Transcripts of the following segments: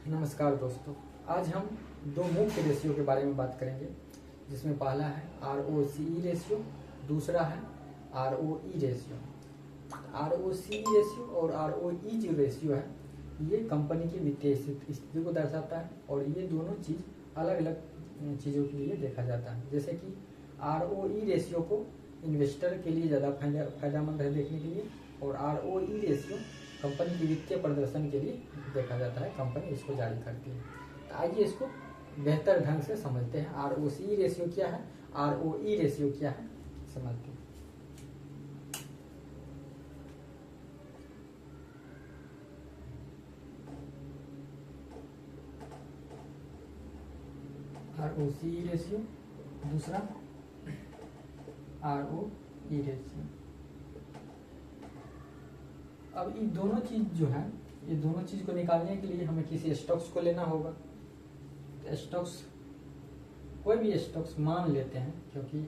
नमस्कार दोस्तों, आज हम दो मुख्य रेशियो के बारे में बात करेंगे, जिसमें पहला है ROCE रेशियो, दूसरा है ROE रेशियो। ROCE रेशियो और ROE जो रेशियो है ये कंपनी की वित्तीय स्थिति को दर्शाता है और ये दोनों चीज़ अलग अलग चीज़ों के लिए देखा जाता है। जैसे कि ROE रेशियो को इन्वेस्टर के लिए ज़्यादा फायदेमंद है देखने के लिए, और ROE रेशियो कंपनी की वित्तीय प्रदर्शन के लिए देखा जाता है, कंपनी इसको जारी करती है। तो आइए इसको बेहतर ढंग से समझते हैं। ROCE रेशियो क्या है, ROE रेशियो क्या है, समझते हैं। ROCE रेशियो, दूसरा ROE रेशियो। अब ये दोनों चीज जो है, ये दोनों चीज को निकालने के लिए हमें किसी स्टॉक्स को लेना होगा। तो स्टॉक्स, कोई भी स्टॉक्स मान लेते हैं, क्योंकि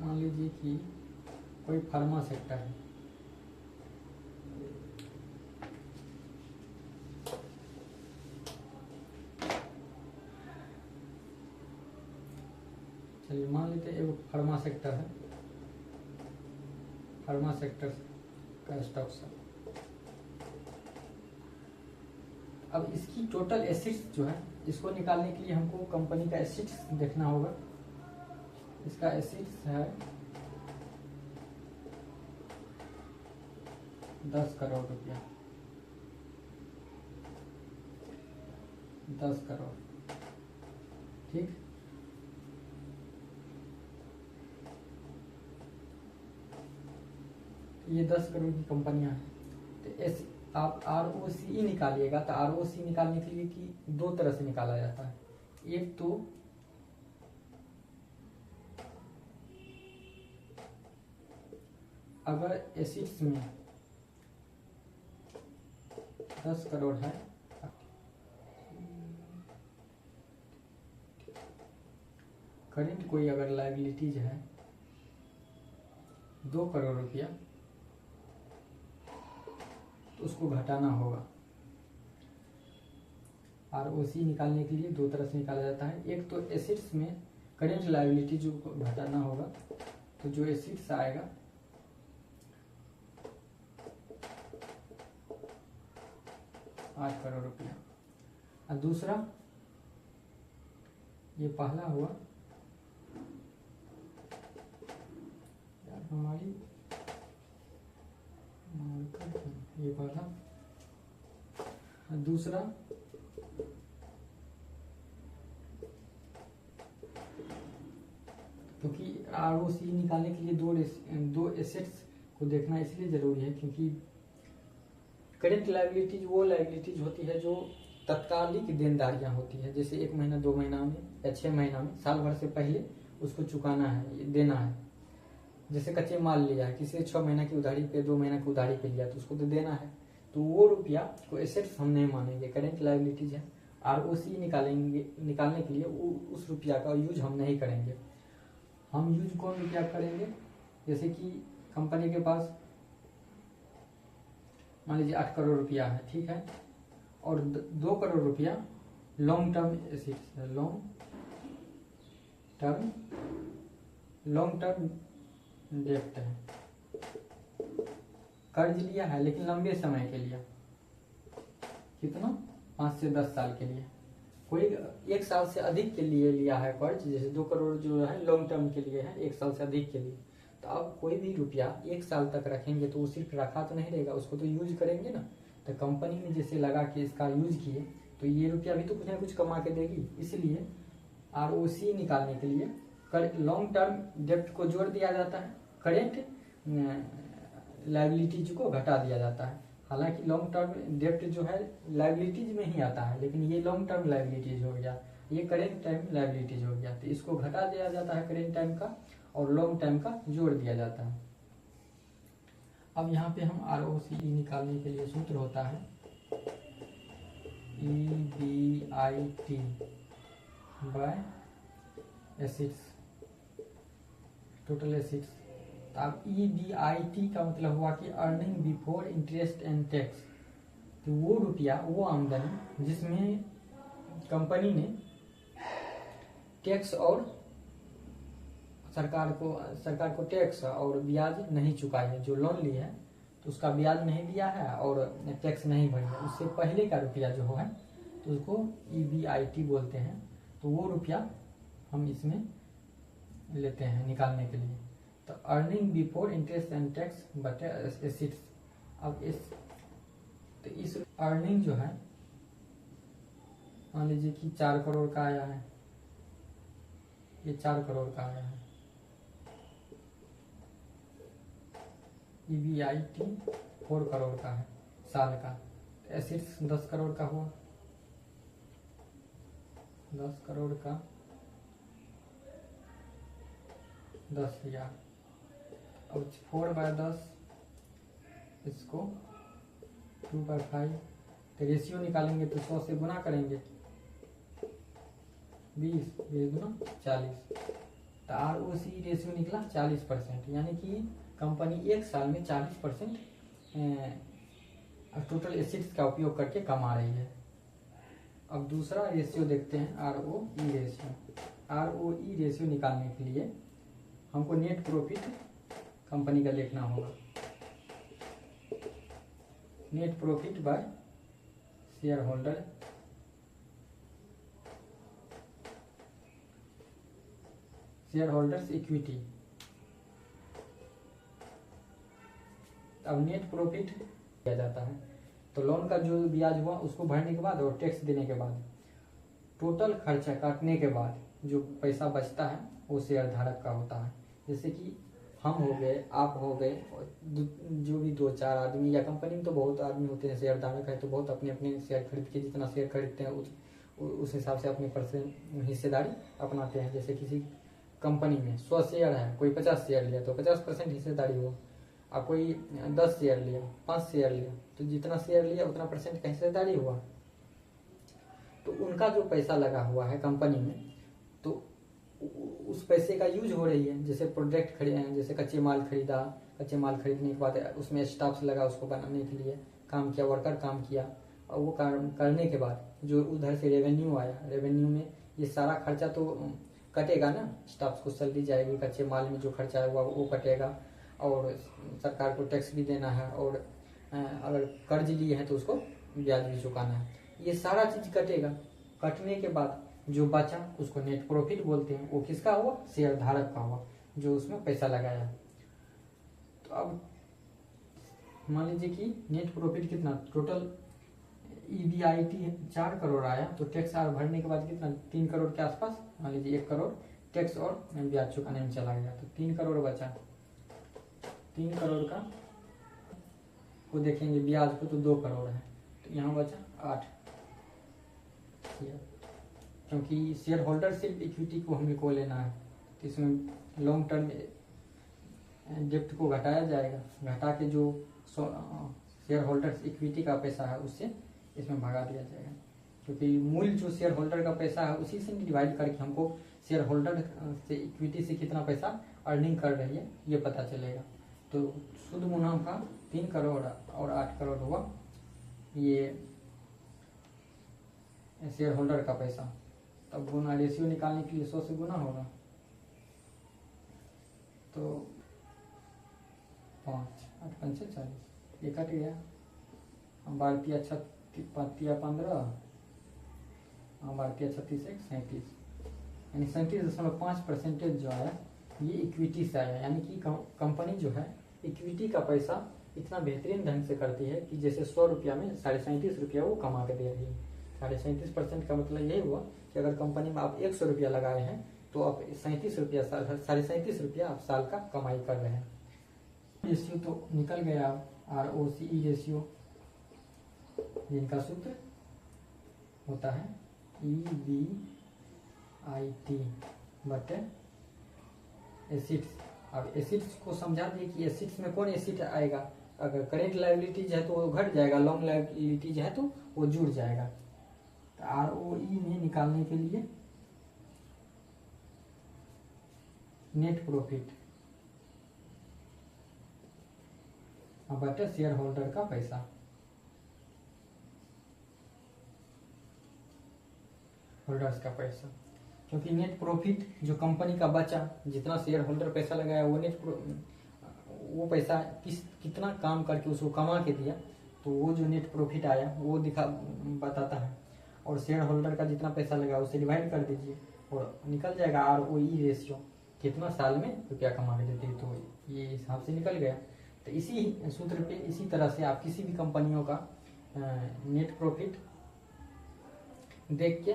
मान लीजिए कि कोई फार्मा सेक्टर है, चलिए मान लेते हैं एक फार्मा सेक्टर है, फार्मा सेक्टर का स्टॉक्स है। अब इसकी टोटल एसेट्स जो है, इसको निकालने के लिए हमको कंपनी का एसेट्स देखना होगा। इसका एसेट्स है 10 करोड़ रुपया, 10 करोड़, ठीक। ये 10 करोड़ की कंपनियां हैं। तो आप ROCE निकालिएगा, तो ROCE निकालने के लिए कि दो तरह से निकाला जाता है। एक तो अगर एसेट्स में 10 करोड़ है, करेंट कोई अगर लायबिलिटीज है 2 करोड़ रुपया, तो उसको घटाना होगा। ROCE निकालने के लिए दो तरह से निकाला जाता है। एक तो एसेट्स में करेंट लायबिलिटी जो घटाना होगा, तो जो एसेट्स आएगा 8 करोड़ रुपया, और दूसरा ये पहला हुआ यार हमारी, ये पहला, दूसरा क्योंकि ROCE निकालने के लिए दो एसेट्स को देखना इसलिए जरूरी है, क्योंकि करेंट लायबिलिटीज वो लायबिलिटीज होती है जो तत्कालिक देनदारियां होती है, जैसे 1 महीना 2 महीना में या 6 महीना में, साल भर से पहले उसको चुकाना है, देना है। जैसे कच्चे माल लिया है, किसी 6 महीना की उधारी पे, 2 महीना की उधारी पे लिया, तो उसको तो देना है। तो वो रुपया को एसेट्स हम नहीं मानेंगे, करेंट लायबिलिटीज है। ROCE निकालने के लिए उस रुपया का यूज हम नहीं करेंगे। हम यूज कौन रुपया करेंगे, जैसे कि कंपनी के पास मान लीजिए 8 करोड़ रुपया है, ठीक है, और 2 करोड़ रुपया लॉन्ग टर्म एसेट्स है, लॉन्ग टर्म डेब्ट है, कर्ज लिया है लेकिन लंबे समय के लिए, कितना, 5 से 10 साल के लिए। कोई 1 साल से अधिक के लिए लिया है कर्ज, जैसे 2 करोड़ जो है लॉन्ग टर्म के लिए है, 1 साल से अधिक के लिए। तो अब कोई भी रुपया 1 साल तक रखेंगे तो वो सिर्फ रखा तो नहीं रहेगा, उसको तो यूज करेंगे ना। तो कंपनी में जैसे लगा के इसका यूज किए, तो ये रुपया भी तो कुछ ना कुछ कमा के देगी। इसलिए ROCE निकालने के लिए लॉन्ग टर्म डेब्ट को जोड़ दिया जाता है, करेंट लायबिलिटीज को घटा दिया जाता है। हालांकि लॉन्ग टर्म डेब्ट जो है लायबिलिटीज में ही आता है, लेकिन ये लॉन्ग टर्म लायबिलिटीज हो गया, ये करेंट टाइम लायबिलिटीज हो गया। तो इसको घटा दिया जाता है करेंट टाइम का, और लॉन्ग टाइम का जोड़ दिया जाता है। अब यहाँ पे हम ROCE निकालने के लिए सूत्र होता है EBIT by assets, total assets. अब EBIT का मतलब हुआ कि earning before interest and tax. तो वो रुपया, वो आमदनी जिसमें कंपनी ने टैक्स और सरकार को टैक्स और ब्याज नहीं चुकाई है। जो लोन लिया है तो उसका ब्याज नहीं दिया है और टैक्स नहीं भरी है, उससे पहले का रुपया जो है तो उसको EBIT बोलते हैं। तो वो रुपया हम इसमें लेते हैं निकालने के लिए। तो earning before interest and tax बटे एसिड्स। अब इस अर्निंग जो है, मान लीजिए कि 4 करोड़ का आया है, ये 4 करोड़ का आया है। EBIT 4 करोड़ का है साल का। एसिड्स 10 करोड़ का हुआ, 10 करोड़ का 10,000। अब 4/10 इसको 2/5, तो रेशियो निकालेंगे तो 100 से गुना करेंगे, 20 गुना 40। तो ROC रेशियो निकला 40%, यानी कि कंपनी एक साल में 40% टोटल एसिड्स का उपयोग करके कमा रही है। अब दूसरा रेशियो देखते हैं, ROE रेशियो। ROE रेशियो निकालने के लिए हमको नेट प्रॉफिट कंपनी का लिखना होगा। Net profit by share holder, share holders equity. अब नेट प्रॉफिट किया जाता है तो लोन का जो ब्याज हुआ उसको भरने के बाद और टैक्स देने के बाद टोटल खर्चा काटने के बाद जो पैसा बचता है वो शेयर धारक का होता है। जैसे कि हम हो गए, आप हो गए, जो भी 2-4 आदमी, या कंपनी में तो बहुत आदमी होते हैं शेयर धारक है, तो बहुत अपने अपने शेयर खरीद के जितना शेयर खरीदते हैं उस हिसाब से अपनी % हिस्सेदारी अपनाते हैं। जैसे किसी कंपनी में 100 शेयर है, कोई 50 शेयर लिया तो 50% हिस्सेदारी हुआ। और कोई 10 शेयर लिया, 5 शेयर लिया, तो जितना शेयर लिया उतना % का हिस्सेदारी हुआ। तो उनका जो पैसा लगा हुआ है कंपनी में, तो उस पैसे का यूज हो रही है। जैसे प्रोडक्ट खरीदे, जैसे कच्चे माल खरीदा, कच्चे माल खरीदने के बाद उसमें स्टाफ लगा उसको बनाने के लिए, काम किया, वर्कर काम किया, और वो काम करने के बाद जो उधर से रेवेन्यू आया, रेवेन्यू में ये सारा खर्चा तो कटेगा ना, स्टाफ को सैलरी जाएगी, कच्चे माल में जो खर्चा हुआ वो कटेगा, और सरकार को टैक्स भी देना है, और अगर कर्ज लिए हैं तो उसको ब्याज भी चुकाना है। ये सारा चीज कटेगा। कटने के बाद जो बचा उसको नेट प्रॉफिट बोलते हैं। वो किसका हुआ? शेयर धारक का हुआ, जो उसमें पैसा लगाया। तो अब मान लीजिए कि नेट प्रॉफिट कितना, टोटल EBIT 4 करोड़ आया, तो टैक्स आर भरने के बाद कितना, 3 करोड़ के आसपास, मान लीजिए 1 करोड़ टैक्स और ब्याज चुकाने में चला गया, तो 3 करोड़ बचा। 3 करोड़ का वो देखेंगे ब्याज को तो 2 करोड़ है, तो यहाँ बचा 8, क्योंकि शेयर होल्डर सिर्फ इक्विटी को हमें को लेना है, तो इसमें लॉन्ग टर्म डेप्ट को घटाया जाएगा, घटा के जो शेयर होल्डर्स इक्विटी का पैसा है उससे इसमें भगा दिया जाएगा। क्योंकि मूल जो शेयर होल्डर का पैसा है उसी से डिवाइड करके हमको शेयर होल्डर से इक्विटी से कितना पैसा अर्निंग कर रही है ये पता चलेगा। तो शुद्ध मुनाफा 3 करोड़ और 8 करोड़ हुआ ये शेयर होल्डर का पैसा। तब गुना रेशियो निकालने के लिए 100 से गुना होगा, तो 5 8 5 40, ये कट गया। भारतीय 15, भारतीय 36 37, यानी 37.5% जो आया ये इक्विटी से आया। यानी कि कंपनी जो है इक्विटी का पैसा इतना बेहतरीन ढंग से करती है कि जैसे 100 रुपया में 37.5 रुपया वो कमा के दे रही है। 37.5% का मतलब यही हुआ कि अगर कंपनी में आप 100 रुपया लगाए हैं तो आप 37 रुपया आप साल का कमाई कर रहे हैं। रेशियो तो निकल गया। ROCE रेशियो, जिनका सूत्र होता है EBIT बटे एसिड्स। अब एसिड्स को समझा दिए कि एसिड्स में कौन एसिड आएगा। अगर करेंट लायबिलिटीज है तो वो घट जाएगा, लॉन्ग लायबिलिटीज है तो वो जुड़ जाएगा। तो ROE में निकालने के लिए नेट प्रॉफिट बटे शेयर होल्डर का पैसा। होल्डर्स का पैसा, क्योंकि नेट प्रॉफिट जो कंपनी का बचा, जितना शेयर होल्डर पैसा लगाया वो पैसा कितना काम करके उसको कमा के दिया, तो वो जो नेट प्रॉफिट आया वो बताता है। और शेयर होल्डर का जितना पैसा लगा उसे डिवाइड कर दीजिए और निकल जाएगा ROE रेशियो, कितना साल में रुपया कमा के देते हैं, तो ये हिसाब से निकल गया। तो इसी सूत्र पे, इसी तरह से आप किसी भी कंपनियों का नेट प्रॉफिट देख के,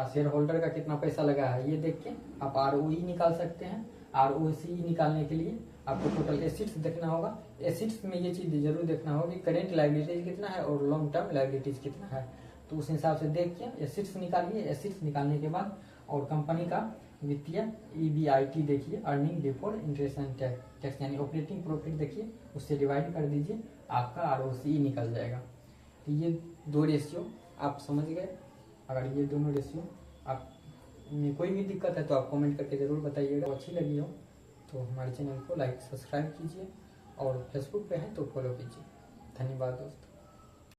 शेयर होल्डर का कितना पैसा लगा है ये देख के आप ROE निकाल सकते हैं। ROCE निकालने के लिए आपको टोटल एसिड्स देखना होगा। एसिड्स में ये चीज जरूर देखना होगा कि करेंट लायबिलिटीज कितना है और लॉन्ग टर्म लायबिलिटीज कितना है, तो उस हिसाब से देख के एसिड्स निकालिए। एसिड्स निकालने के बाद और कंपनी का वित्तीय EBIT देखिए, earning before interest and tax, यानी ऑपरेटिंग प्रॉफिट देखिए, उससे डिवाइड कर दीजिए, आपका ROCE निकल जाएगा। तो ये दो रेशियो आप समझ गए। अगर ये दोनों रेशियो आप में कोई भी दिक्कत है तो आप कमेंट करके ज़रूर बताइएगा। अच्छी लगी हो तो हमारे चैनल को लाइक सब्सक्राइब कीजिए और फेसबुक पे हैं तो फॉलो कीजिए। धन्यवाद दोस्तों।